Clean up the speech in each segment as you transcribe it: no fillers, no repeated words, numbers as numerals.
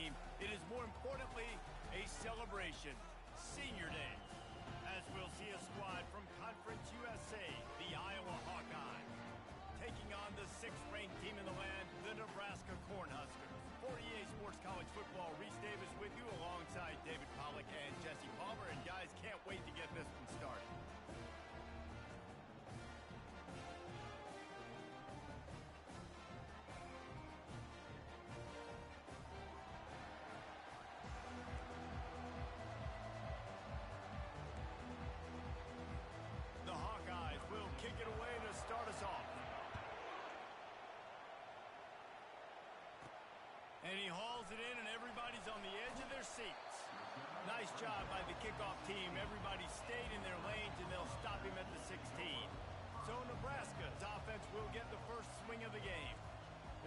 team, it is more importantly a celebration. Senior Day. As we'll see a squad from Conference USA, the Iowa Hawkeyes, taking on the 6th-ranked team in the land, the Nebraska Cornhuskers. For EA Sports College Football, Reese Davis with you alongside David Pollack and Jesse Palmer. And guys, can't wait to get this one started. The Hawkeyes will kick it away to start us off. And he hauls it in, and everybody's on the edge of their seats. Nice job by the kickoff team. Everybody stayed in their lanes, and they'll stop him at the 16. So Nebraska's offense will get the first swing of the game.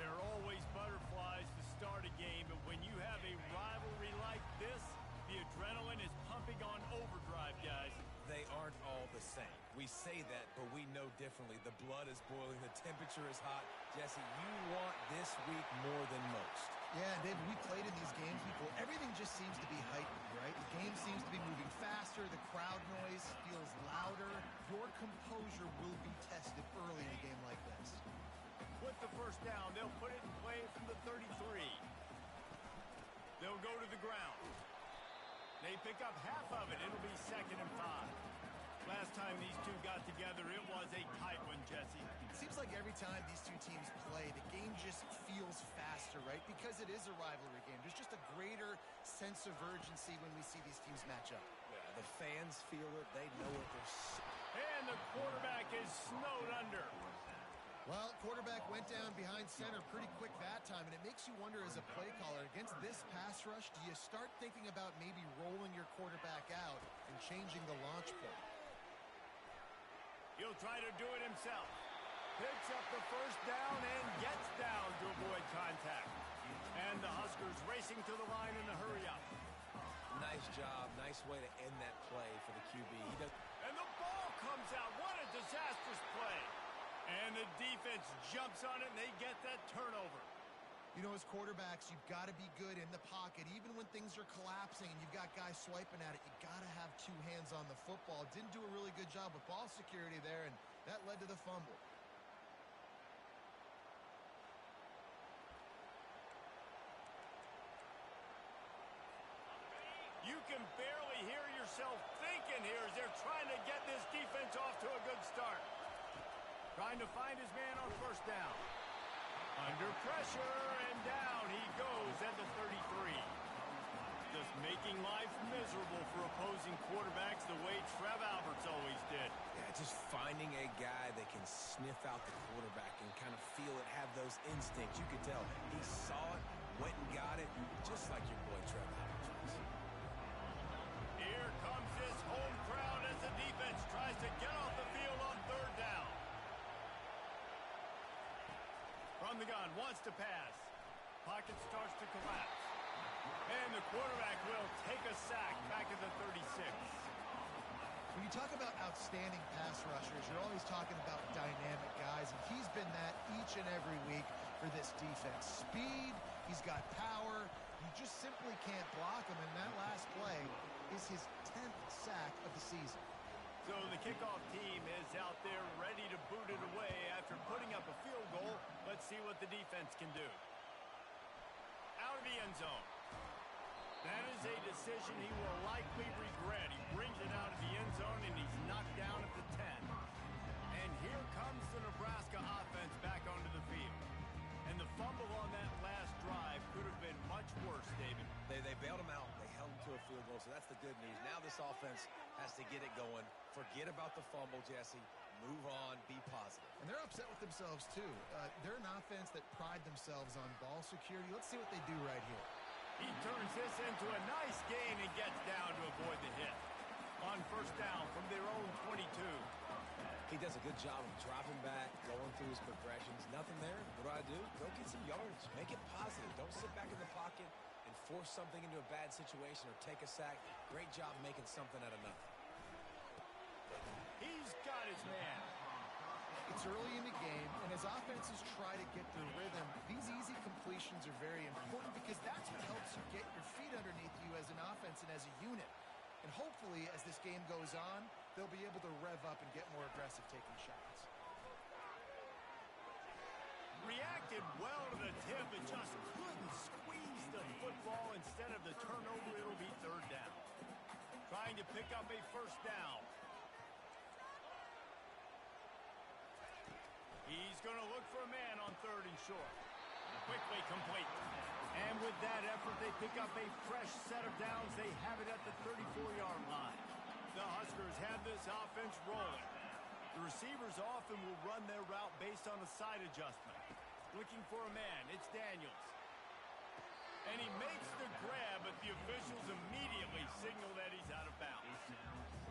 There are always butterflies to start a game, but when you have a rivalry like this, the adrenaline is pumping on overdrive, guys. They aren't all the same. We say that, but we know differently. The blood is boiling. The temperature is hot. Jesse, you want this week more than most. Yeah, David, we played in these games before. Everything just seems to be heightened, right? The game seems to be moving faster. The crowd noise feels louder. Your composure will be tested early in a game like this. With the first down, they'll put it in play from the 33. They'll go to the ground. They pick up half of it. It'll be 2nd and 5. Last time these two got together, it was a tight one, Jesse. It seems like every time these two teams play, the game just feels faster, right? Because it is a rivalry game. There's just a greater sense of urgency when we see these teams match up. Yeah, the fans feel it. They know it. And the quarterback is snowed under. Well, quarterback went down behind center pretty quick that time, and it makes you wonder as a play caller, against this pass rush, do you start thinking about maybe rolling your quarterback out and changing the launch point? He'll try to do it himself. Picks up the first down and gets down to avoid contact. And the Huskers racing to the line in a hurry-up. Nice job. Nice way to end that play for the QB. And the ball comes out. What a disastrous play. And the defense jumps on it, and they get that turnover. You know, as quarterbacks, you've got to be good in the pocket. Even when things are collapsing and you've got guys swiping at it, you got to have two hands on the football. Didn't do a really good job with ball security there, and that led to the fumble. You can barely hear yourself thinking here as they're trying to get this defense off to a good start. Trying to find his man on first down. Under pressure, and down he goes at the 33. Just making life miserable for opposing quarterbacks the way Trev Alberts always did. Yeah, just finding a guy that can sniff out the quarterback and kind of feel it, have those instincts. You could tell he saw it, went and got it, just like your boy Trev Alberts was. Here comes this home crowd as the defense tries to get off the field on third down. From the gun, wants to pass. Pocket starts to collapse. And the quarterback will take a sack back at the 36. When you talk about outstanding pass rushers, you're always talking about dynamic guys, and he's been that each and every week for this defense. Speed, he's got power, you just simply can't block him, and that last play is his 10th sack of the season. So the kickoff team is out there ready to boot it away after putting up a field goal. Let's see what the defense can do. Out of the end zone. That is a decision he will likely regret. He brings it out of the end zone, and he's knocked down at the 10. And here comes the Nebraska offense back onto the field. And the fumble on that last drive could have been much worse, David. They bailed him out. They held him to a field goal, so that's the good news. Now this offense has to get it going. Forget about the fumble, Jesse. Move on. Be positive. And they're upset with themselves, too. They're an offense that pride themselves on ball security. Let's see what they do right here. He turns this into a nice gain and gets down to avoid the hit. On first down from their own 22. He does a good job of dropping back, going through his progressions. Nothing there. What do? Go get some yards. Make it positive. Don't sit back in the pocket and force something into a bad situation or take a sack. Great job making something out of nothing. He's got his man. It's early in the game, and as offenses try to get their rhythm, these easy completions are very important because that's what helps you as an offense and as a unit. And hopefully, as this game goes on, they'll be able to rev up and get more aggressive taking shots. Reacted well to the tip, but just couldn't squeeze the football. Instead of the turnover, it'll be third down. Trying to pick up a first down. He's going to look for a man on third and short. Quickly complete. And with that effort, they pick up a fresh set of downs. They have it at the 34-yard line. The Huskers have this offense rolling. The receivers often will run their route based on a side adjustment. Looking for a man, it's Daniels. And he makes the grab, but the officials immediately signal that he's out of bounds.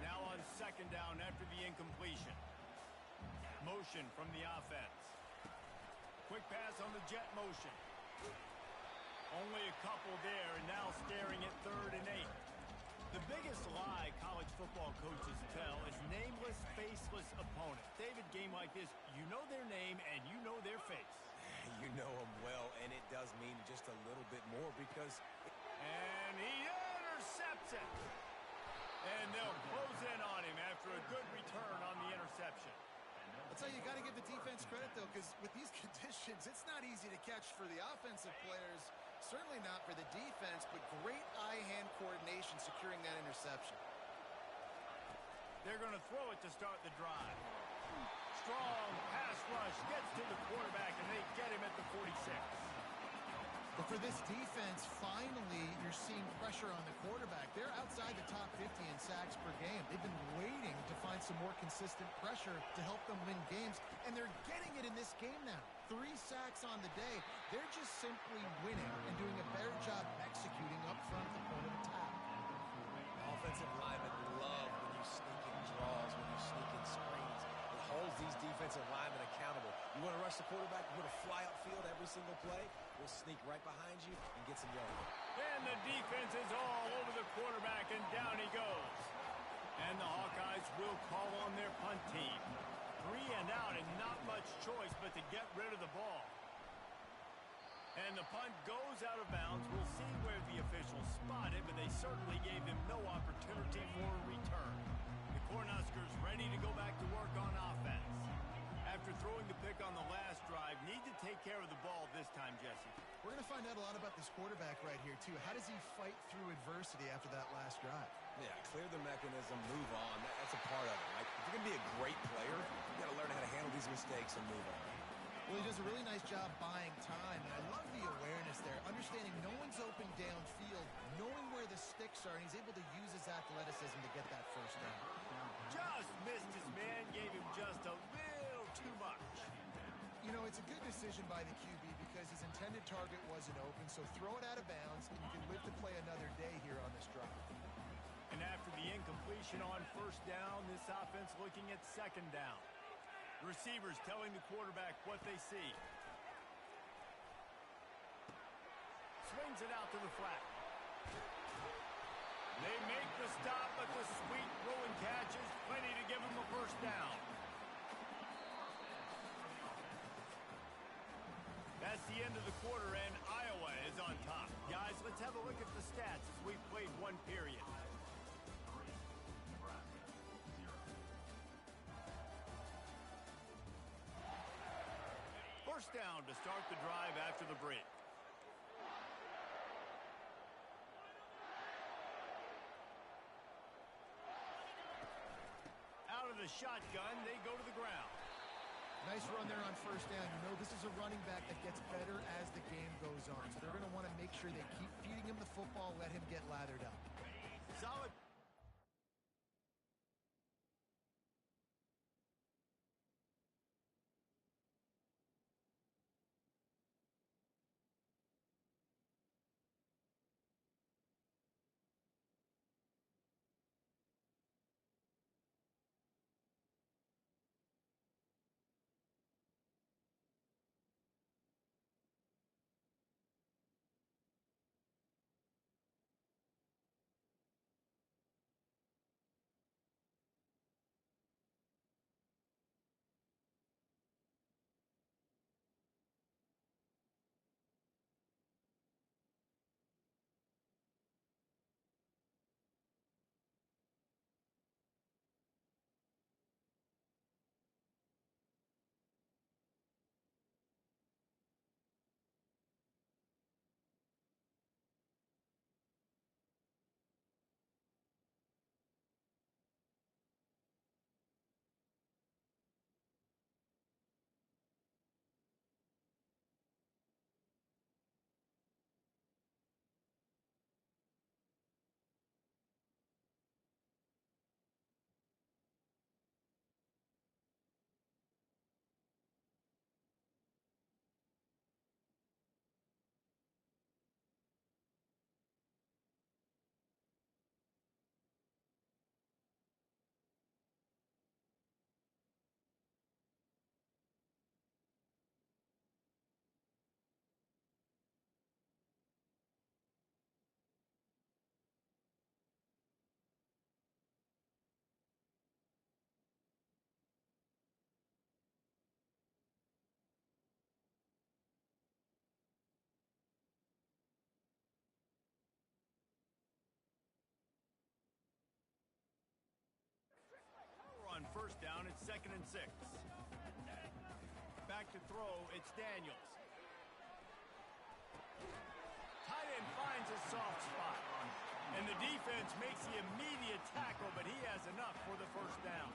Now on second down after the incompletion. Motion from the offense. Quick pass on the jet motion. Only a couple there, and now staring at 3rd and 8. The biggest lie college football coaches tell is nameless, faceless opponents. David, game like this, you know their name and you know their face. You know them well, and it does mean just a little bit more because... And he intercepts it. And they'll close in on him after a good return on the interception. I'll tell you, you got to give the defense credit, though, because with these conditions, it's not easy to catch for the offensive players. Certainly not for the defense, but great eye-hand coordination securing that interception. They're going to throw it to start the drive. Strong pass rush gets to the quarterback, and they get him at the 46. But for this defense, finally, you're seeing pressure on the quarterback. They're outside the top 50 in sacks per game. They've been waiting to find some more consistent pressure to help them win games, and they're getting it in this game now. 3 sacks on the day. They're just simply winning and doing a better job executing up front at the point of attack. Offensive linemen love when you sneak in draws, when you sneak in screens. It holds these defensive linemen accountable. You want to rush the quarterback, you want to fly upfield every single play, we'll sneak right behind you and get some yardage. And the defense is all over the quarterback, and down he goes. And the Hawkeyes will call on their punt team. 3 and out, and not much choice but to get rid of the ball. And the punt goes out of bounds. We'll see where the officials spot it, but they certainly gave him no opportunity for a return. The Cornhuskers ready to go back to work on offense. After throwing the pick on the last drive, need to take care of the ball this time, Jesse. We're going to find out a lot about this quarterback right here, too. How does he fight through adversity after that last drive? Yeah, clear the mechanism, move on. That's a part of it, right? If you're going to be a great player, you got to learn how to handle these mistakes and move on. Well, he does a really nice job buying time, and I love the awareness there, understanding no one's open downfield, knowing where the sticks are, and he's able to use his athleticism to get that first down. Just missed his man, gave him just a little too much. You know, it's a good decision by the QB because his intended target wasn't open, so throw it out of bounds, and you can live to play another day here on this drive. And after the incompletion on first down, this offense looking at second down. Receivers telling the quarterback what they see. Swings it out to the flat. They make the stop, but the sweet throw and catch is plenty to give them a first down. That's the end of the quarter, and Iowa is on top. Guys, let's have a look at the stats as we've played one period. First down to start the drive after the break. Out of the shotgun, they go to the ground. Nice run there on first down. You know this is a running back that gets better as the game goes on. So they're going to want to make sure they keep feeding him the football, let him get lathered up. Solid. 2nd and 6. Back to throw, it's Daniels. Tight end finds a soft spot. And the defense makes the immediate tackle, but he has enough for the first down.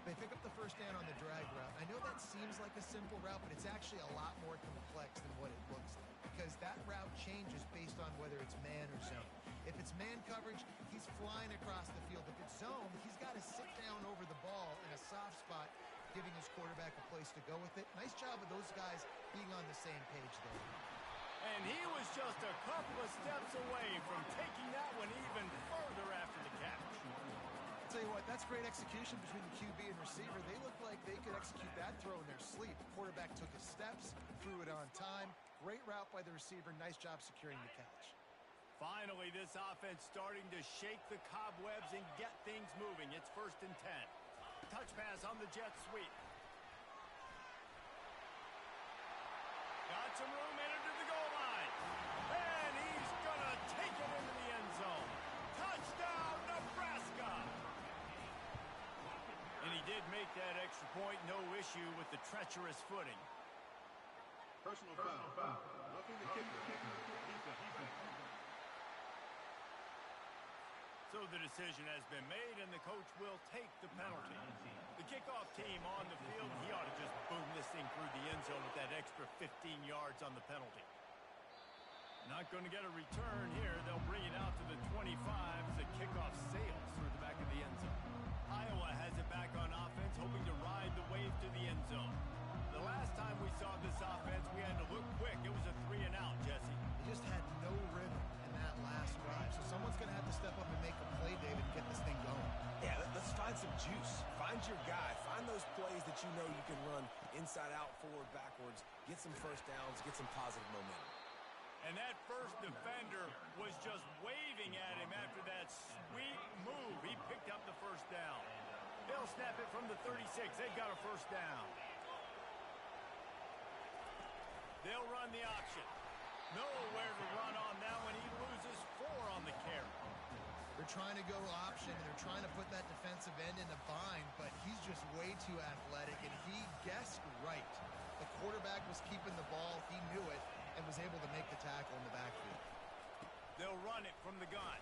They pick up the first down on the drag route. I know that seems like a simple route, but it's actually a lot more complex than what it looks like, because that route changes based on whether it's man or zone. If it's man coverage, he's flying across the field. If it's zone, he's got to sit down over the ball in a soft spot, giving his quarterback a place to go with it. Nice job of those guys being on the same page there. And he was just a couple of steps away from taking that one even further after the catch. I'll tell you what, that's great execution between the QB and receiver. They look like they could execute that throw in their sleep. Quarterback took his steps, threw it on time. Great route by the receiver. Nice job securing the catch. Finally, this offense starting to shake the cobwebs and get things moving. It's 1st and 10. Touch pass on the jet sweep. Got some room, entered to the goal line. And he's going to take it into the end zone. Touchdown, Nebraska! And he did make that extra point. No issue with the treacherous footing. Personal foul. Roughing the kicker. Defense. So the decision has been made, and the coach will take the penalty. The kickoff team on the field, he ought to just boom this thing through the end zone with that extra 15 yards on the penalty. Not going to get a return here. They'll bring it out to the 25 as the kickoff sails through the back of the end zone. Iowa has it back on offense, hoping to ride the wave to the end zone. The last time we saw this offense, we had to look quick. It was a 3-and-out, Jesse. They just had no rhythm in that last drive. So someone's going to have to step up and make a play, David, and get this thing going. Yeah, let's find some juice. Find your guy. Find those plays that you know you can run inside out, forward, backwards. Get some first downs. Get some positive momentum. And that first defender was just waving at him after that sweet move. He picked up the first down. They'll snap it from the 36. They've got a first down. They'll run the option. Nowhere to run on that one. He loses 4 on the carry. They're trying to go option, and they're trying to put that defensive end in a bind, but he's just way too athletic, and he guessed right. The quarterback was keeping the ball. He knew it and was able to make the tackle in the backfield. They'll run it from the gun.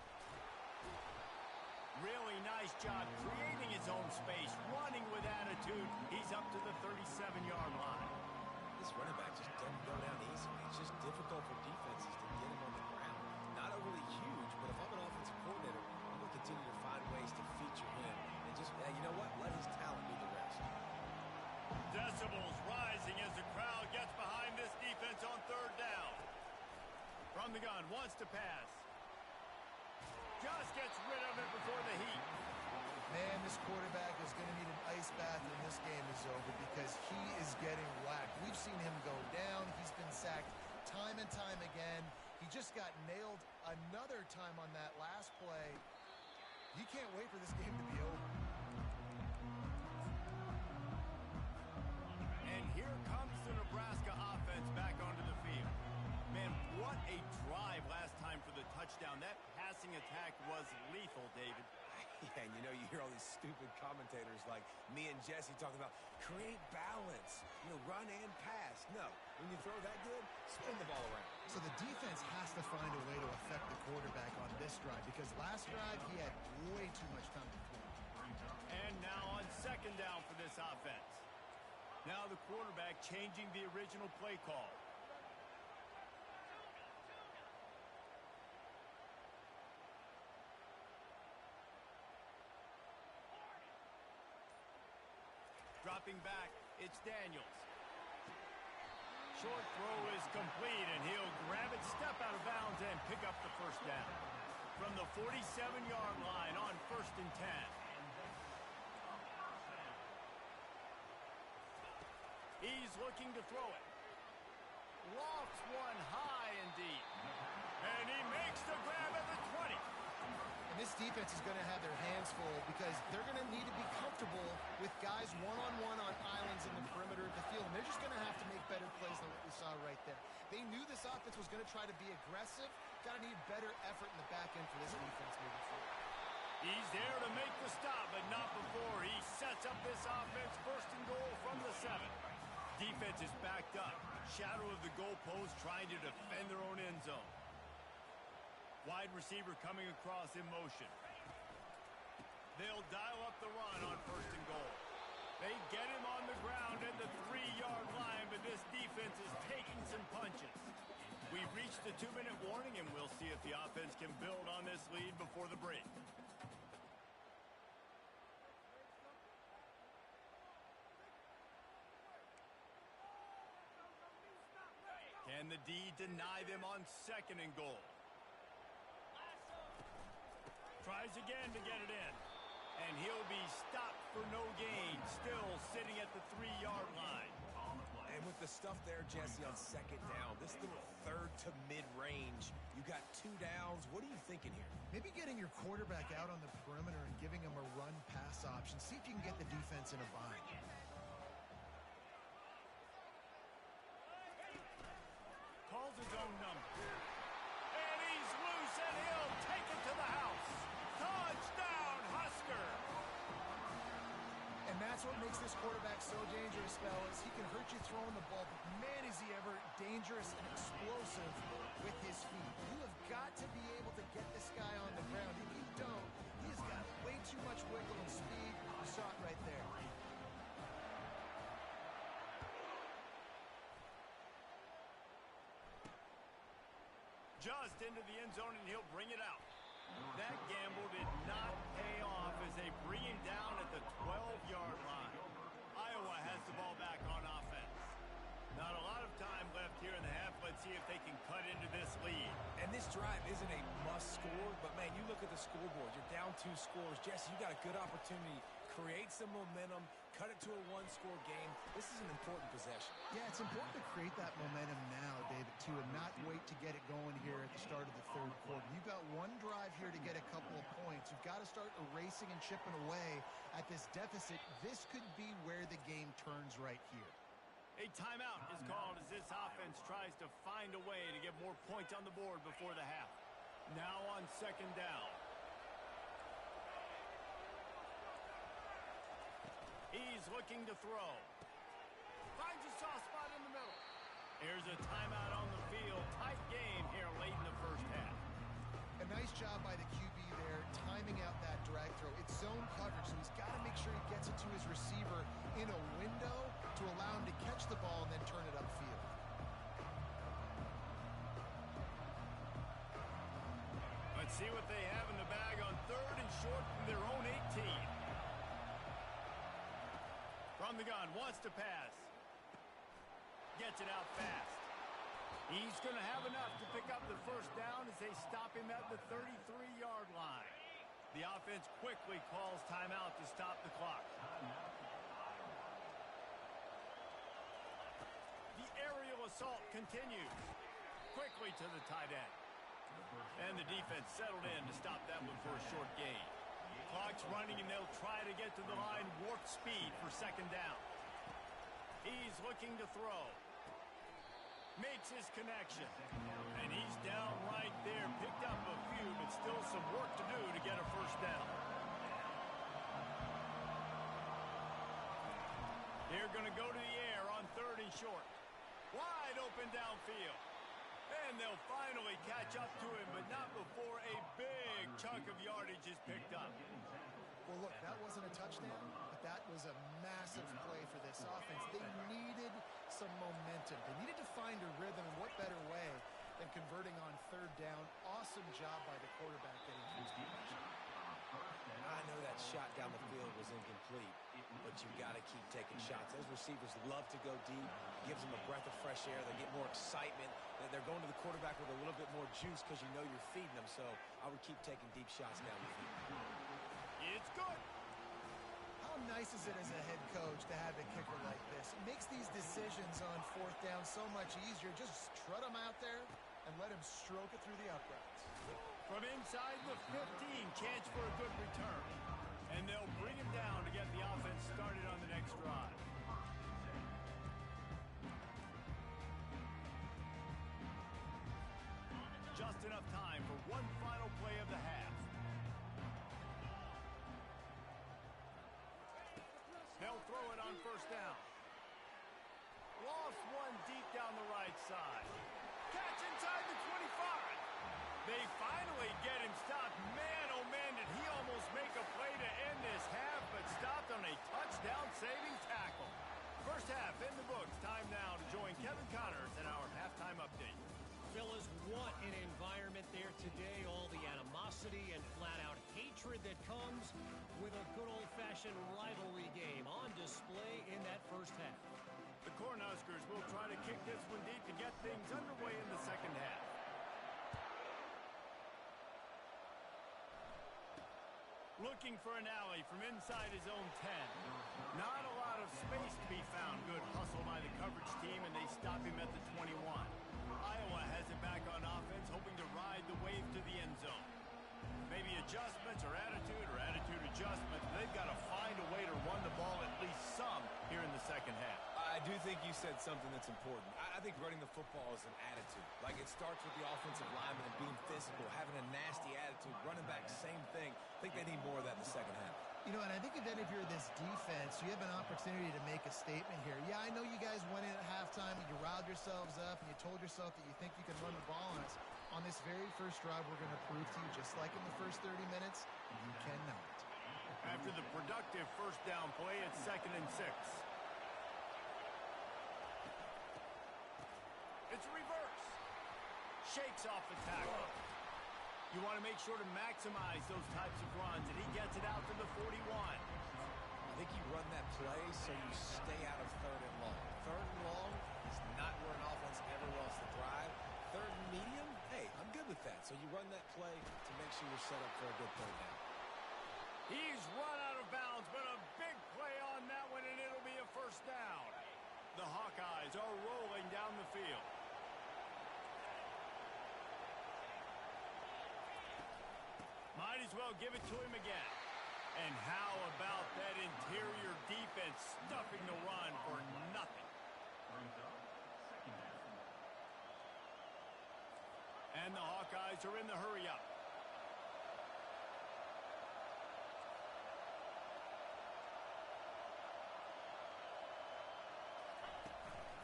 Really nice job creating his own space, running with attitude. He's up to the 37-yard line. This running back just doesn't go down easily. It's just difficult for defenses to get him on the ground. Not overly huge, but if I'm an offensive coordinator, I'm going to continue to find ways to feature him. And just, you know what? Let his talent do the rest. Decibels rising as the crowd gets behind this defense on 3rd down. From the gun, wants to pass. Just gets rid of it before the heat. Man, this quarterback is going to need an ice bath when this game is over because he is getting whacked. We've seen him go down. He's been sacked time and time again. He just got nailed another time on that last play. You can't wait for this game to be over. And here comes the Nebraska offense back onto the field. Man, what a drive last time for the touchdown. That passing attack was lethal, David. Yeah, and you know, you hear all these stupid commentators like me and Jesse talking about create balance, run and pass. No, when you throw that good, spin the ball around. So the defense has to find a way to affect the quarterback on this drive because last drive he had way too much time to throw. And now on 2nd down for this offense. Now the quarterback changing the original play call. Dropping back, it's Daniels. Short throw is complete, and he'll grab it, step out of bounds, and pick up the first down. From the 47-yard line on 1st and 10. He's looking to throw it. Lofts one high and deep. And he makes the grab at the 20. And this defense is going to have their hands full because they're going to need to be comfortable with guys one-on-one on islands in the perimeter of the field. And they're just going to have to make better plays than what we saw right there. They knew this offense was going to try to be aggressive. Got to need better effort in the back end for this defense moving forward. He's there to make the stop, but not before he sets up this offense. First and goal from the 7. Defense is backed up. Shadow of the goalpost trying to defend their own end zone. Wide receiver coming across in motion. They'll dial up the run on first and goal. They get him on the ground at the 3-yard line, but this defense is taking some punches. We've reached the 2-minute warning, and we'll see if the offense can build on this lead before the break. Can the D deny them on second and goal? Tries again to get it in. And he'll be stopped for no gain. Still sitting at the 3-yard line. And with the stuff there, Jesse, on second down, this little third to mid-range, you got 2 downs. What are you thinking here? Maybe getting your quarterback out on the perimeter and giving him a run-pass option. See if you can get the defense in a bind. Calls his own number. And he's loose, and he'll take it to the house. Touchdown, Husker! And that's what makes this quarterback so dangerous, fellas. He can hurt you throwing the ball, but man, is he ever dangerous and explosive with his feet. You have got to be able to get this guy on the ground. If you don't, he's got way too much wiggle and speed. You saw it right there. Just into the end zone, and he'll bring it out. That gamble did not pay off as they bring him down at the 12-yard line. Iowa has the ball back on offense. Not a lot of time left here in the half. Let's see if they can cut into this lead. And this drive isn't a must score, but, man, you look at the scoreboard. You're down 2 scores. Jesse, you got a good opportunity. Create some momentum. Cut it to a 1-score game. This is an important possession. Yeah, it's important to create that momentum now, David, too, and not wait to get it going here at the start of the third quarter. You've got one drive here to get a couple of points. You've got to start erasing and chipping away at this deficit. This could be where the game turns right here. A timeout is called as this offense tries to find a way to get more points on the board before the half. Now on second down. He's looking to throw. Finds a soft spot in the middle. Here's a timeout on the field. Tight game here late in the first half. A nice job by the QB there, timing out that drag throw. It's zone coverage, so he's got to make sure he gets it to his receiver in a window to allow him to catch the ball and then turn it upfield. Let's see what they have in the bag on third and short from their own 18. From the gun, wants to pass. Gets it out fast. He's going to have enough to pick up the first down as they stop him at the 33-yard line. The offense quickly calls timeout to stop the clock. The aerial assault continues. Quickly to the tight end. And the defense settled in to stop that one for a short gain. Clock's running, and they'll try to get to the line warp speed for second down. He's looking to throw. Makes his connection. And he's down right there. Picked up a few, but still some work to do to get a first down. They're going to go to the air on third and short. Wide open downfield. And they'll finally catch up to him, but not before a big chunk of yardage is picked up. Well, look, that wasn't a touchdown, but that was a massive play for this offense. They needed some momentum. They needed to find a rhythm, and what better way than converting on third down. Awesome job by the quarterback getting through his progression. I know that shot down the field was incomplete, but you got to keep taking shots. Those receivers love to go deep. Gives them a breath of fresh air. They get more excitement. They're going to the quarterback with a little bit more juice because you know you're feeding them. So I would keep taking deep shots down the field. It's good. How nice is it as a head coach to have a kicker like this? It makes these decisions on fourth down so much easier. Just trot him out there and let him stroke it through the uprights. From inside the 15, chance for a good return. And they'll bring him down to get the offense started on the next drive. Just enough time for one final play of the half. on first down. Lost one deep down the right side. Catch inside the 25. They finally get him stopped. Man, oh man, did he almost make a play to end this half, but stopped on a touchdown-saving tackle. First half in the books. Time now to join Kevin Connors in our halftime update. Fellas, what an environment there today. All the animosity and flat-out hatred that comes with a good old-fashioned rivalry game on display in that first half. The Cornhuskers will try to kick this one deep to get things underway in the second half. Looking for an alley from inside his own 10. Not a lot of space to be found. Good hustle by the coverage team, and they stop him at the 21. Iowa has it back on offense, hoping to ride the wave to the end zone. Maybe adjustments or attitude adjustments. They've got to find a way to run the ball at least some here in the second half. I do think you said something that's important. I think running the football is an attitude. Like, it starts with the offensive lineman and being physical, having a nasty attitude. Running back, same thing. I think they need more of that in the second half. You know, and I think then if you're this defense, you have an opportunity to make a statement here. Yeah, I know you guys went in at halftime and you riled yourselves up and you told yourself that you think you can run the ball on us. On this very first drive, we're going to prove to you, just like in the first 30 minutes, you cannot. After the productive first down play, it's 2nd and 6. It's a reverse. Shakes off the tackle. You want to make sure to maximize those types of runs, and he gets it out to the 41. I think you run that play so you stay out of 3rd and long. 3rd and long is not where an offense ever wants to drive. 3rd and medium, hey, I'm good with that. So you run that play to make sure you're set up for a good 3rd down. He's run out of bounds, but a big play on that one, and it'll be a first down. The Hawkeyes are rolling down the field. Might as well give it to him again. And how about that interior defense stuffing the run for nothing? And the Hawkeyes are in the hurry-up.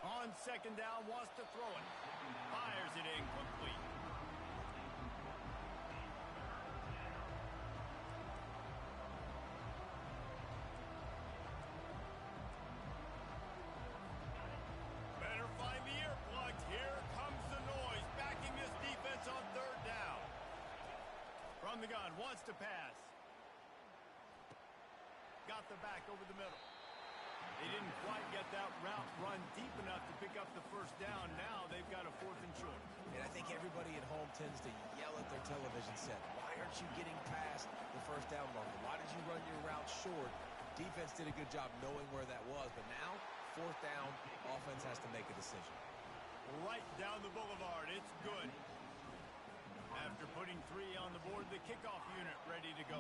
On 2nd down, wants to throw it. Fires it incomplete. Better find the earplugs. Here comes the noise. Backing this defense on 3rd down. From the gun, wants to pass. Got the back over the middle. They didn't quite get that route run deep enough to pick up the first down. Now they've got a 4th and short. And I think everybody at home tends to yell at their television set. Why aren't you getting past the first down marker? Why did you run your route short? Defense did a good job knowing where that was. But now, 4th down, offense has to make a decision. Right down the boulevard. It's good. After putting 3 on the board, the kickoff unit ready to go.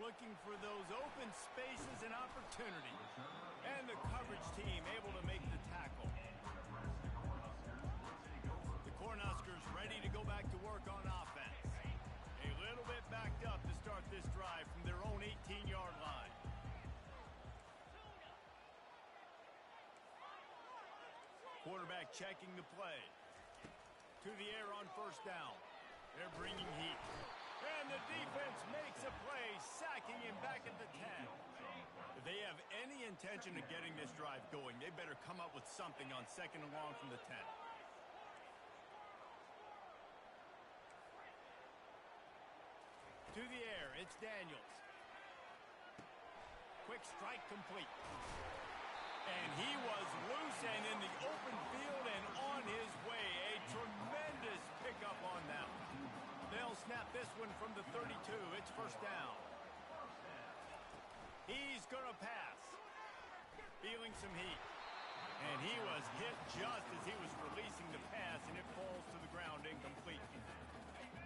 Looking for those open spaces and opportunities. And the coverage team able to make the tackle. The Cornhuskers ready to go back to work on offense. A little bit backed up to start this drive from their own 18-yard line. Quarterback checking the play. To the air on first down. They're bringing heat. And the defense makes a play, sacking him back at the 10. If they have any intention of getting this drive going, they better come up with something on 2nd and long from the 10. To the air, it's Daniels. Quick strike complete. And he was loose and in the open field and on his way. A tremendous pickup on that one. They'll snap this one from the 32. It's first down. He's going to pass. Feeling some heat. And he was hit just as he was releasing the pass, and it falls to the ground incomplete.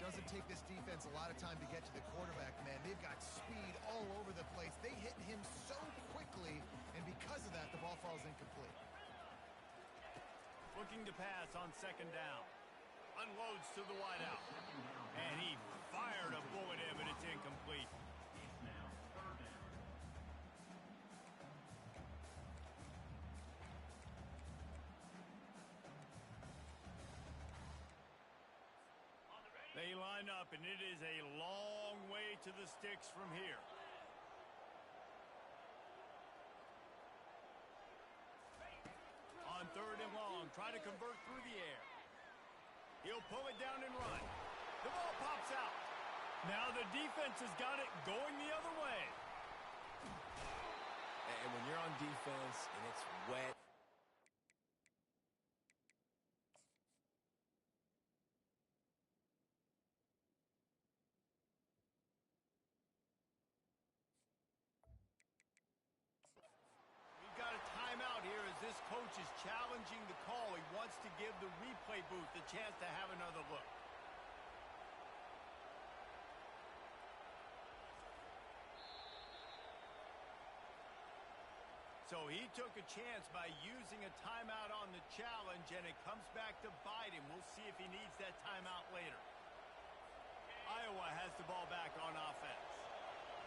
Doesn't take this defense a lot of time to get to the quarterback, man. They've got speed all over the place. They hit him so quickly, and because of that, the ball falls incomplete. Looking to pass on 2nd down. Unloads to the wideout. And he fired a bullet in, but it's incomplete. line up, and it is a long way to the sticks from here. On 3rd and long, try to convert through the air. He'll pull it down and run. The ball pops out. Now the defense has got it going the other way. And when you're on defense and it's wet, We've got a timeout here as this coach is challenging the call. He wants to give the replay booth a chance to have another look. So he took a chance by using a timeout on the challenge, and it comes back to bite him. We'll see if he needs that timeout later. Iowa has the ball back on offense.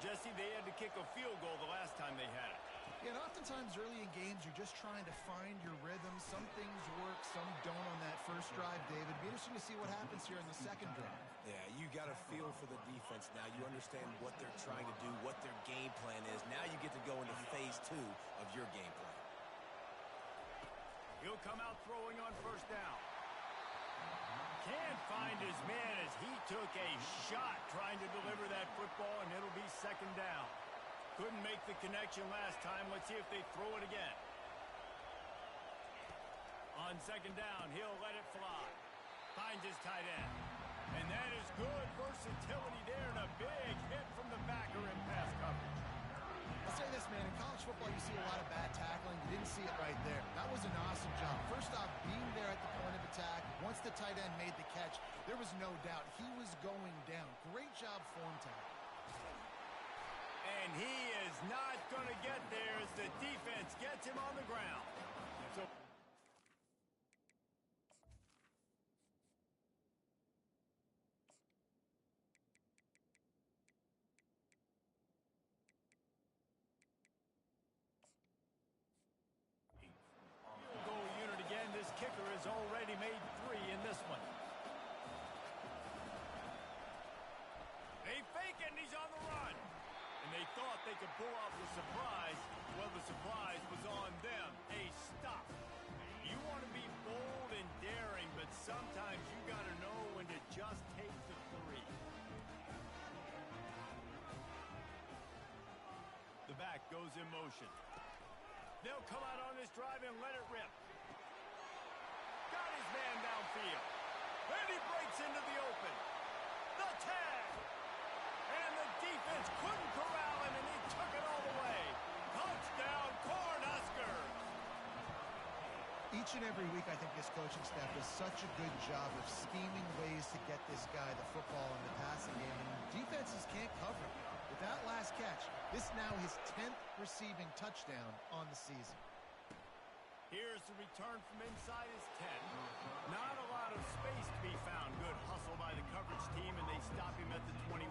Jesse, they had to kick a field goal the last time they had it. Yeah, and oftentimes early in games, you're just trying to find your rhythm. Some things work, some don't on that first drive, David. It'd be interesting to see what happens here in the second drive. yeah, you got a feel for the defense now. You understand what they're trying to do, what their game plan is. Now you get to go into phase 2 of your game plan. He'll come out throwing on 1st down. Can't find his man as he took a shot trying to deliver that football, and it'll be 2nd down. Couldn't make the connection last time. Let's see if they throw it again. On 2nd down, he'll let it fly. Finds his tight end. And that is good versatility there, and a big hit from the backer in pass coverage. I'll say this, man. In college football, you see a lot of bad tackling. You didn't see it right there. That was an awesome job. First off, being there at the point of attack. Once the tight end made the catch, there was no doubt he was going down. Great job form tackle. And he is not going to get there as the defense gets him on the ground. So field goal unit again. This kicker has already made 3 in this one. They fake it, and he's on the run. And they thought they could pull off the surprise. Well, the surprise was on them. A stop. You want to be bold and daring, but sometimes you got to know when to just take the 3. The back goes in motion. They'll come out on this drive and let it rip. Got his man downfield. And he breaks into the open. The tag. And the defense couldn't corral him, and he took it all the way. Touchdown, Cornhuskers. Each and every week, I think this coaching staff does such a good job of scheming ways to get this guy the football in the passing game, and defenses can't cover him. With that last catch, this now his 10th receiving touchdown on the season. Here's the return from inside his 10. Not a lot of space to be found. Good hustle by the coverage team, and they stop him at the 21.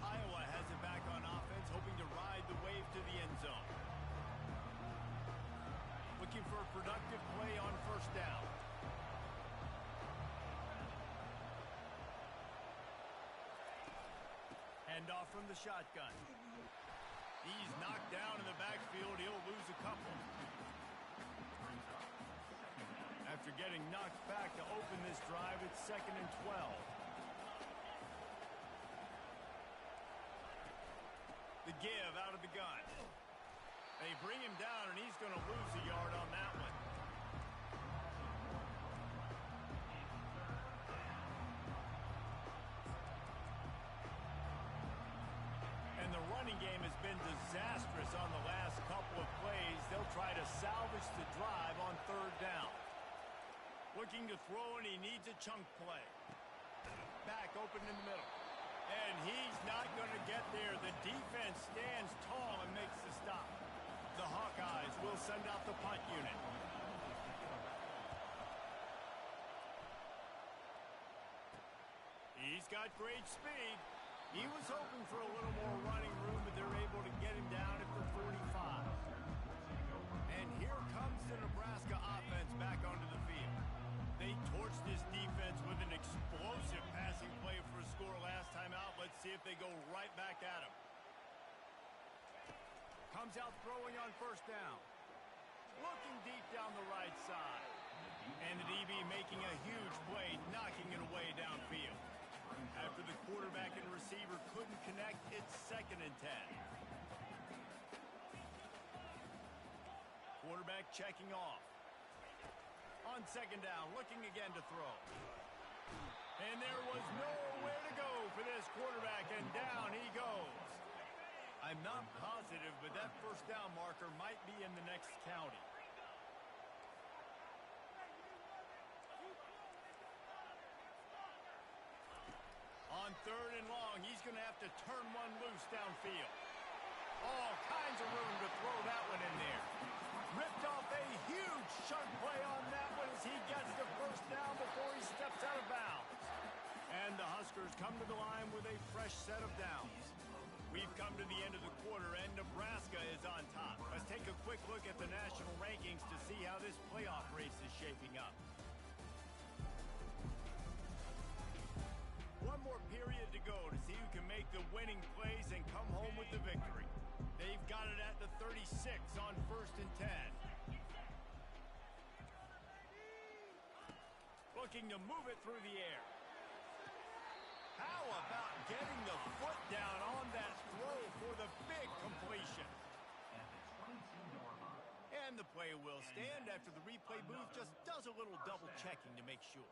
Iowa has it back on offense, hoping to ride the wave to the end zone. Looking for a productive play on 1st down. Handoff from the shotgun. He's knocked down in the backfield. He'll lose a couple. After getting knocked back to open this drive, it's 2nd and 12. The give out of the gun. They bring him down, and he's going to lose a yard on that one. And the running game has been disastrous on the last couple of plays. They'll try to salvage the drive on 3rd down. Looking to throw, and he needs a chunk play. Back open in the middle. And he's not going to get there. The defense stands tall and makes the stop. The Hawkeyes will send out the punt unit. He's got great speed. He was hoping for a little more running room, but they're able to get him down at the 45. And here comes the Nebraska offense back onto the field. They torched this defense with an explosive passing play for comes out throwing on first down. Looking deep down the right side. And the DB making a huge play, knocking it away downfield. After the quarterback and receiver couldn't connect, it's 2nd and 10. Quarterback checking off. On 2nd down, looking again to throw. And there was nowhere to go for this quarterback, and down he goes. I'm not positive, but that first down marker might be in the next county. On 3rd and long, he's going to have to turn one loose downfield. All kinds of room to throw that one in there. Ripped off a huge chunk play on that one as he gets the first down before he steps out of bounds. And the Huskers come to the line with a fresh set of downs. We've come to the end of the quarter, and Nebraska is on top. Let's take a quick look at the national rankings to see how this playoff race is shaping up. One more period to go to see who can make the winning plays and come home with the victory. They've got it at the 36 on 1st and 10. Looking to move it through the air. How about getting the foot down on that throw for the big completion? And the play will stand after the replay booth just does a little double checking to make sure.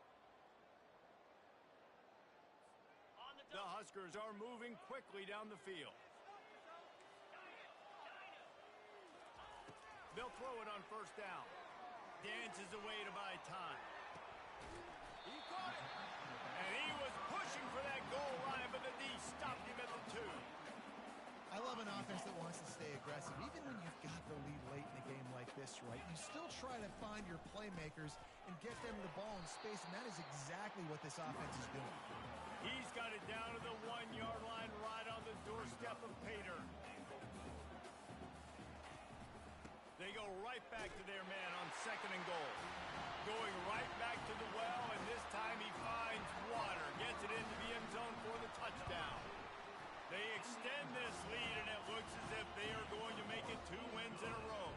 The Huskers are moving quickly down the field. They'll throw it on first down. Dances away to buy time. He caught it. And he was pushing for that goal line, but the D stopped him at the 2. I love an offense that wants to stay aggressive. Even when you've got the lead late in a game like this, right? You still try to find your playmakers and get them the ball in space, and that is exactly what this offense is doing. He's got it down to the 1-yard line right on the doorstep of Pater. They go right back to their man on 2nd and goal. Going right back to the well, and this time he finds water. Gets it into the end zone for the touchdown. They extend this lead, and it looks as if they are going to make it 2 wins in a row.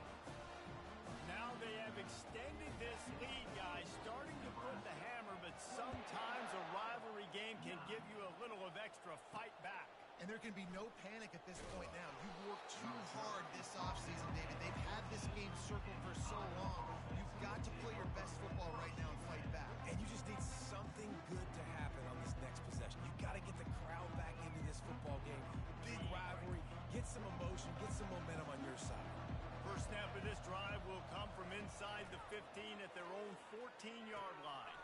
Now they have extended this lead, guys, starting to put the hammer, but sometimes a rivalry game can give you a little of extra fight back. And there can be no panic at this point now. You've worked too hard this offseason, David. They've had this game circled for so long. You've got to play your best football right now and fight back. And you just need something good to happen on this next possession. You got to get the crowd back into this football game. Big rivalry. Get some emotion. Get some momentum on your side. First snap of this drive will come from inside the 15 at their own 14-yard line.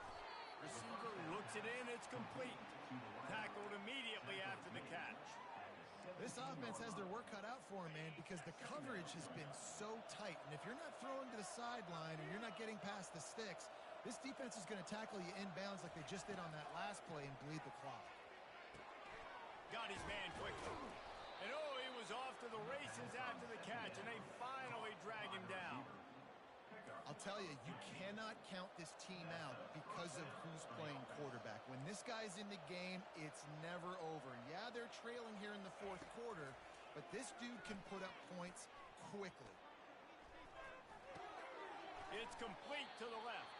Receiver looks it in. It's complete. Tackled immediately after the catch. This offense has their work cut out for them, man, because the coverage has been so tight. And if you're not throwing to the sideline or you're not getting past the sticks, this defense is going to tackle you inbounds like they just did on that last play and bleed the clock. Got his man quickly. And oh, he was off to the races after the catch, and they finally drag him down. I'll tell you, you cannot count this team out because of who's playing quarterback. When this guy's in the game, it's never over. Yeah, they're trailing here in the 4th quarter, but this dude can put up points quickly. It's complete to the left.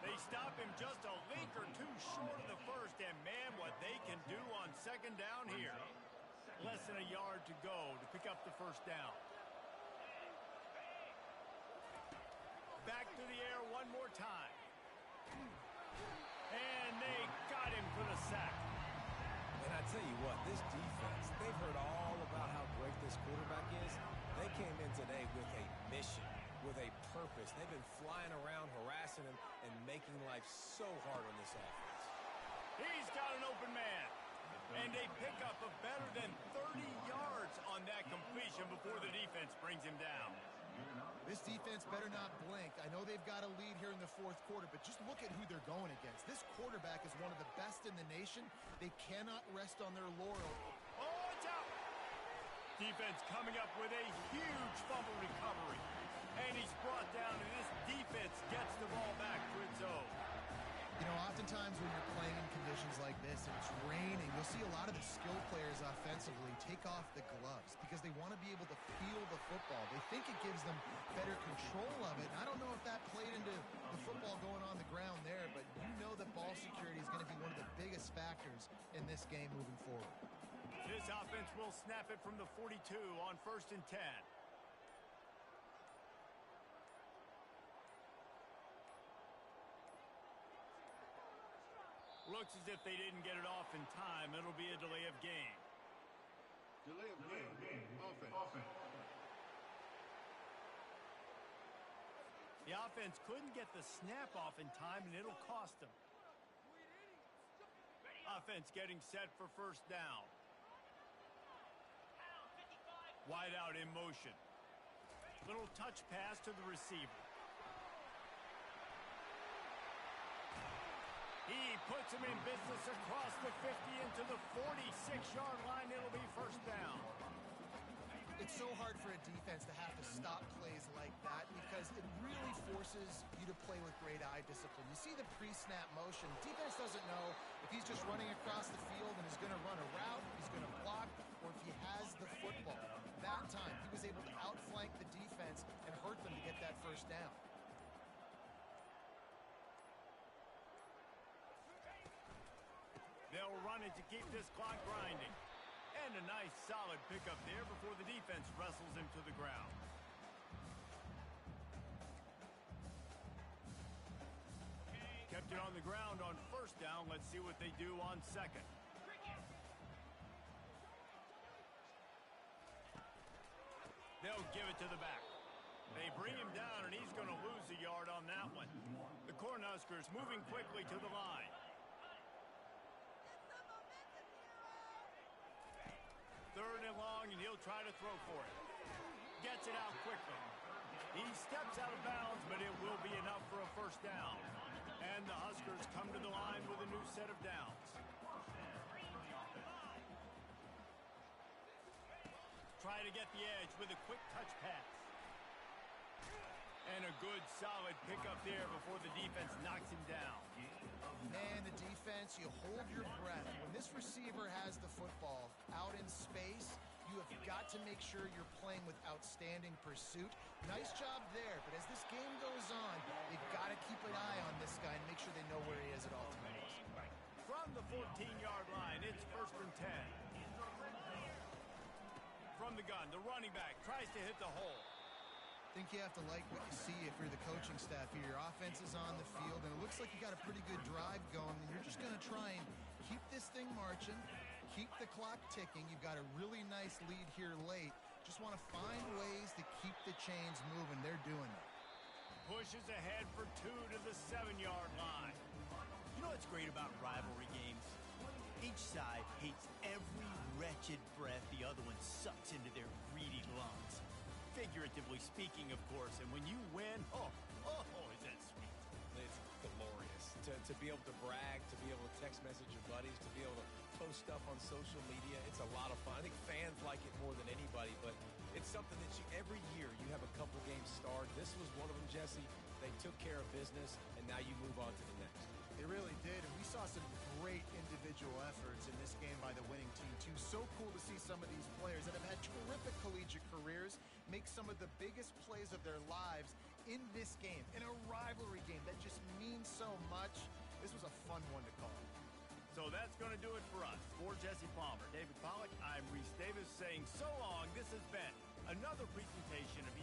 They stop him just a link or 2 short of the first, and man, what they can do on 2nd down here. Less than a yard to go to pick up the first down. Back to the air one more time. And they got him for the sack. And I tell you what, this defense, they've heard all about how great this quarterback is. They came in today with a mission, with a purpose. They've been flying around, harassing him, and making life so hard on this offense. He's got an open man. And they pick up a better than 30 yards on that completion before the defense brings him down. This defense better not blink. I know they've got a lead here in the 4th quarter, but just look at who they're going against. This quarterback is one of the best in the nation. They cannot rest on their laurels. Oh, it's out! Defense coming up with a huge fumble recovery. And he's brought down, and this defense gets the ball back to its own. You know, oftentimes when you're playing in conditions like this and it's raining, you'll see a lot of the skill players offensively take off the gloves because they want to be able to feel the football. They think it gives them better control of it. And I don't know if that played into the football going on the ground there, but you know that ball security is going to be one of the biggest factors in this game moving forward. This offense will snap it from the 42 on 1st and 10. Looks as if they didn't get it off in time. It'll be a delay of game. Delay of game. Offense. The offense couldn't get the snap off in time, and it'll cost them. Offense getting set for 1st down. Wide out in motion. Little touch pass to the receiver. He puts him in business across the 50 into the 46-yard line. It'll be 1st down. It's so hard for a defense to have to stop plays like that because it really forces you to play with great eye discipline. You see the pre-snap motion. Defense doesn't know if he's just running across the field and is going to run a route, he's going to block, or if he has the football. That time, he was able to outflank the defense and hurt them to get that 1st down. They'll run it to keep this clock grinding. And a nice solid pickup there before the defense wrestles him to the ground. Kept it on the ground on 1st down. Let's see what they do on 2nd. They'll give it to the back. They bring him down, and he's going to lose a yard on that one. The Cornhuskers moving quickly to the line. 3rd and long, and he'll try to throw for it. Gets it out quickly. He steps out of bounds, but it will be enough for a 1st down. And the Huskers come to the line with a new set of downs. Try to get the edge with a quick touch pass. And a good, solid pickup there before the defense knocks him down. Man, the defense, you hold your breath. When this receiver has the football out in space, you have got to make sure you're playing with outstanding pursuit. Nice job there, but as this game goes on, they've got to keep an eye on this guy and make sure they know where he is at all times. From the 14-yard line, it's 1st and 10. From the gun, the running back tries to hit the hole. I think you have to like what you see if you're the coaching staff here. Your offense is on the field, and it looks like you got a pretty good drive going, and you're just going to try and keep this thing marching, keep the clock ticking. You've got a really nice lead here late. Just want to find ways to keep the chains moving. They're doing it. Pushes ahead for 2 to the 7-yard line. You know what's great about rivalry games? Each side hates every wretched breath the other one sucks into their greedy lungs. Figuratively speaking, of course, and when you win, oh, is that sweet. It's glorious. To be able to brag, to be able to text message your buddies, to be able to post stuff on social media, it's a lot of fun. I think fans like it more than anybody, but it's something that every year you have a couple games start. This was one of them, Jesse. They took care of business, and now you move on to the next. They really did, and we saw some great individual efforts in this game by the winning team, too. So cool to see some of these players that have had terrific collegiate careers make some of the biggest plays of their lives in this game, in a rivalry game that just means so much. This was a fun one to call. So that's going to do it for us. For Jesse Palmer, David Pollack, I'm Reese Davis saying so long. This has been another presentation of